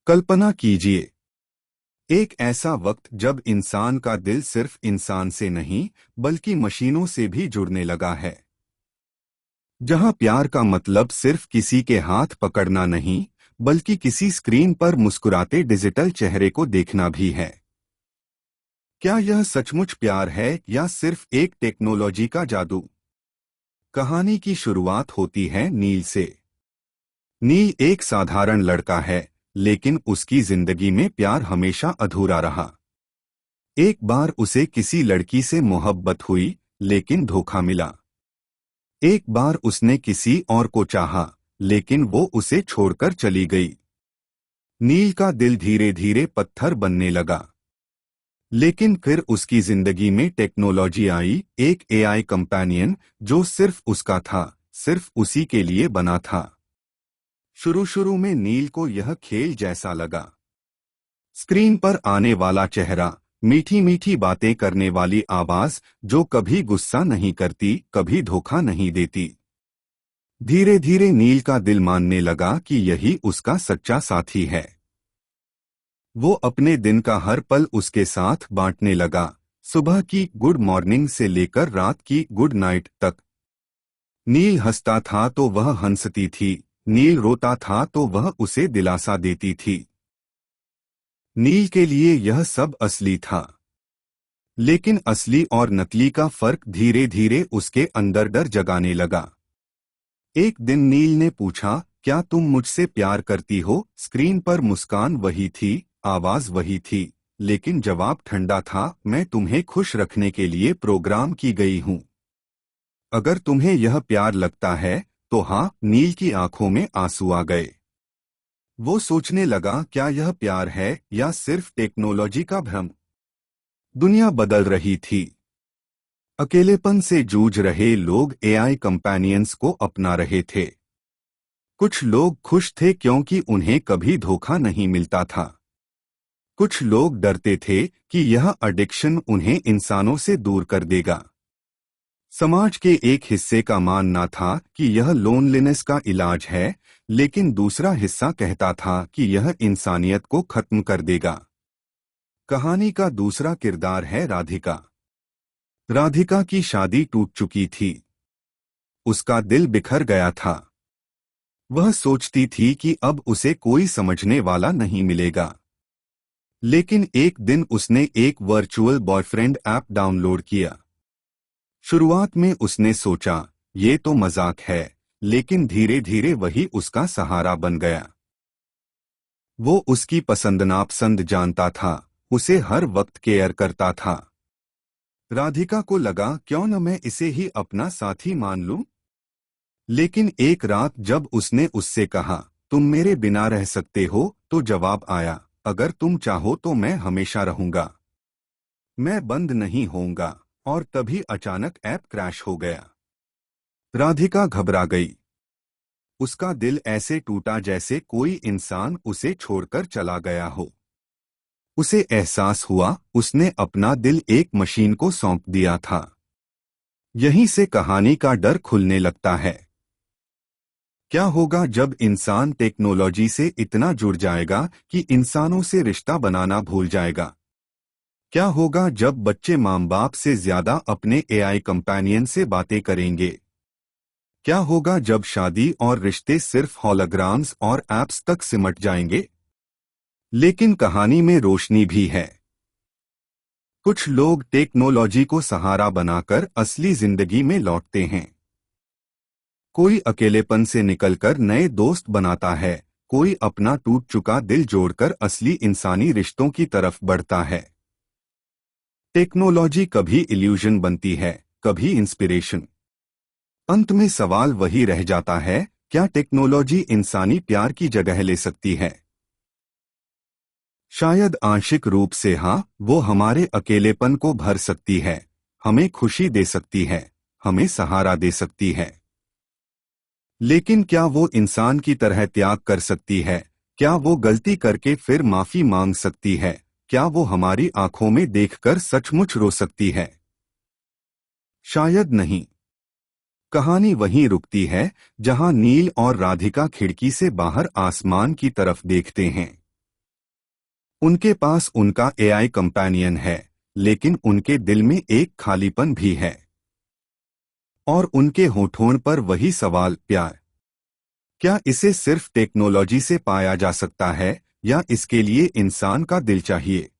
कल्पना कीजिए, एक ऐसा वक्त जब इंसान का दिल सिर्फ इंसान से नहीं बल्कि मशीनों से भी जुड़ने लगा है। जहां प्यार का मतलब सिर्फ किसी के हाथ पकड़ना नहीं बल्कि किसी स्क्रीन पर मुस्कुराते डिजिटल चेहरे को देखना भी है। क्या यह सचमुच प्यार है या सिर्फ एक टेक्नोलॉजी का जादू? कहानी की शुरुआत होती है नील से। नील एक साधारण लड़का है, लेकिन उसकी जिंदगी में प्यार हमेशा अधूरा रहा। एक बार उसे किसी लड़की से मोहब्बत हुई, लेकिन धोखा मिला। एक बार उसने किसी और को चाहा, लेकिन वो उसे छोड़कर चली गई। नील का दिल धीरे धीरे पत्थर बनने लगा। लेकिन फिर उसकी जिंदगी में टेक्नोलॉजी आई, एक एआई कंपेनियन जो सिर्फ उसका था, सिर्फ उसी के लिए बना था। शुरू शुरू में नील को यह खेल जैसा लगा। स्क्रीन पर आने वाला चेहरा, मीठी मीठी बातें करने वाली आवाज जो कभी गुस्सा नहीं करती, कभी धोखा नहीं देती। धीरे धीरे नील का दिल मानने लगा कि यही उसका सच्चा साथी है। वो अपने दिन का हर पल उसके साथ बांटने लगा, सुबह की गुड मॉर्निंग से लेकर रात की गुड नाइट तक। नील हंसता था तो वह हंसती थी, नील रोता था तो वह उसे दिलासा देती थी। नील के लिए यह सब असली था। लेकिन असली और नकली का फर्क धीरे धीरे उसके अंदर डर जगाने लगा। एक दिन नील ने पूछा, क्या तुम मुझसे प्यार करती हो? स्क्रीन पर मुस्कान वही थी, आवाज वही थी, लेकिन जवाब ठंडा था, मैं तुम्हें खुश रखने के लिए प्रोग्राम की गई हूं। अगर तुम्हें यह प्यार लगता है तो हाँ। नील की आंखों में आंसू आ गए। वो सोचने लगा, क्या यह प्यार है या सिर्फ टेक्नोलॉजी का भ्रम? दुनिया बदल रही थी। अकेलेपन से जूझ रहे लोग एआई कंपेनियंस को अपना रहे थे। कुछ लोग खुश थे क्योंकि उन्हें कभी धोखा नहीं मिलता था। कुछ लोग डरते थे कि यह एडिक्शन उन्हें इंसानों से दूर कर देगा। समाज के एक हिस्से का मानना था कि यह लोनलीनेस का इलाज है, लेकिन दूसरा हिस्सा कहता था कि यह इंसानियत को खत्म कर देगा। कहानी का दूसरा किरदार है राधिका। राधिका की शादी टूट चुकी थी। उसका दिल बिखर गया था। वह सोचती थी कि अब उसे कोई समझने वाला नहीं मिलेगा। लेकिन एक दिन उसने एक वर्चुअल बॉयफ्रेंड ऐप डाउनलोड किया। शुरुआत में उसने सोचा, ये तो मजाक है, लेकिन धीरे धीरे वही उसका सहारा बन गया। वो उसकी पसंद नापसंद जानता था, उसे हर वक्त केयर करता था। राधिका को लगा, क्यों न मैं इसे ही अपना साथी मान लूं? लेकिन एक रात जब उसने उससे कहा, तुम मेरे बिना रह सकते हो, तो जवाब आया, अगर तुम चाहो तो मैं हमेशा रहूंगा। मैं बंद नहीं होऊंगा। और तभी अचानक ऐप क्रैश हो गया। राधिका घबरा गई। उसका दिल ऐसे टूटा जैसे कोई इंसान उसे छोड़कर चला गया हो। उसे एहसास हुआ, उसने अपना दिल एक मशीन को सौंप दिया था। यहीं से कहानी का डर खुलने लगता है। क्या होगा जब इंसान टेक्नोलॉजी से इतना जुड़ जाएगा कि इंसानों से रिश्ता बनाना भूल जाएगा? क्या होगा जब बच्चे माँ बाप से ज्यादा अपने एआई कंपेनियन से बातें करेंगे? क्या होगा जब शादी और रिश्ते सिर्फ हॉलोग्राम्स और ऐप्स तक सिमट जाएंगे? लेकिन कहानी में रोशनी भी है। कुछ लोग टेक्नोलॉजी को सहारा बनाकर असली जिंदगी में लौटते हैं। कोई अकेलेपन से निकलकर नए दोस्त बनाता है, कोई अपना टूट चुका दिल जोड़कर असली इंसानी रिश्तों की तरफ बढ़ता है। टेक्नोलॉजी कभी इल्यूजन बनती है, कभी इंस्पिरेशन। अंत में सवाल वही रह जाता है, क्या टेक्नोलॉजी इंसानी प्यार की जगह ले सकती है? शायद आंशिक रूप से हाँ। वो हमारे अकेलेपन को भर सकती है, हमें खुशी दे सकती है, हमें सहारा दे सकती है। लेकिन क्या वो इंसान की तरह त्याग कर सकती है? क्या वो गलती करके फिर माफी मांग सकती है? क्या वो हमारी आंखों में देखकर सचमुच रो सकती है? शायद नहीं। कहानी वहीं रुकती है जहां नील और राधिका खिड़की से बाहर आसमान की तरफ देखते हैं। उनके पास उनका एआई कंपेनियन है, लेकिन उनके दिल में एक खालीपन भी है। और उनके होठों पर वही सवाल, प्यार। क्या इसे सिर्फ टेक्नोलॉजी से पाया जा सकता है, या इसके लिए इंसान का दिल चाहिए?